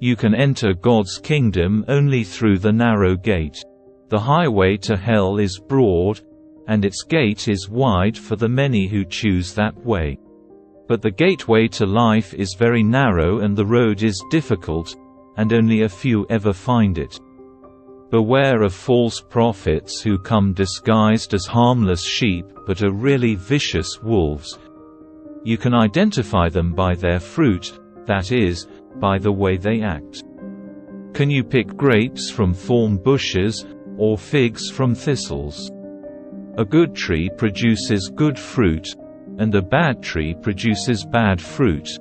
You can enter God's kingdom only through the narrow gate. The highway to hell is broad, and its gate is wide for the many who choose that way. But the gateway to life is very narrow and the road is difficult, and only a few ever find it. Beware of false prophets who come disguised as harmless sheep but are really vicious wolves. You can identify them by their fruit, that is, by the way they act. Can you pick grapes from thorn bushes, or figs from thistles? A good tree produces good fruit, and a bad tree produces bad fruit.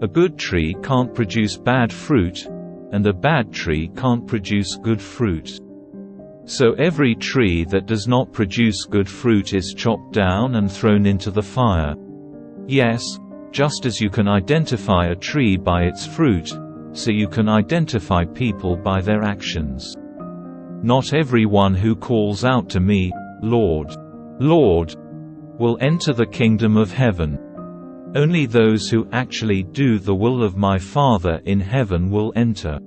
A good tree can't produce bad fruit, and a bad tree can't produce good fruit. So every tree that does not produce good fruit is chopped down and thrown into the fire. Yes, just as you can identify a tree by its fruit, so you can identify people by their actions. Not everyone who calls out to me, "Lord, Lord," will enter the kingdom of heaven. Only those who actually do the will of my Father in heaven will enter.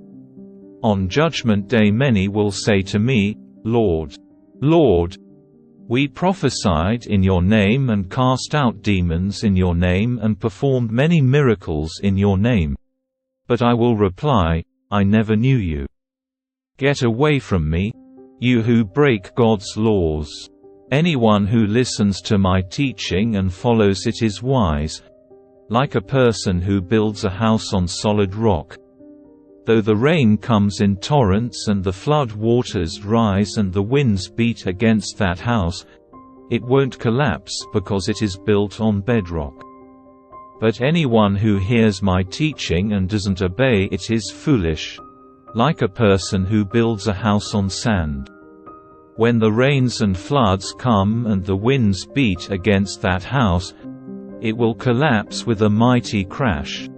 On Judgment Day many will say to me, "Lord, Lord, we prophesied in your name and cast out demons in your name and performed many miracles in your name." But I will reply, "I never knew you. Get away from me, you who break God's laws." Anyone who listens to my teaching and follows it is wise, like a person who builds a house on solid rock. Though the rain comes in torrents and the flood waters rise and the winds beat against that house, it won't collapse because it is built on bedrock. But anyone who hears my teaching and doesn't obey it is foolish, like a person who builds a house on sand. When the rains and floods come and the winds beat against that house, it will collapse with a mighty crash.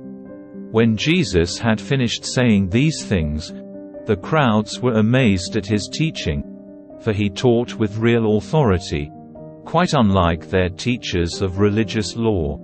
When Jesus had finished saying these things, the crowds were amazed at his teaching, for he taught with real authority, quite unlike their teachers of religious law.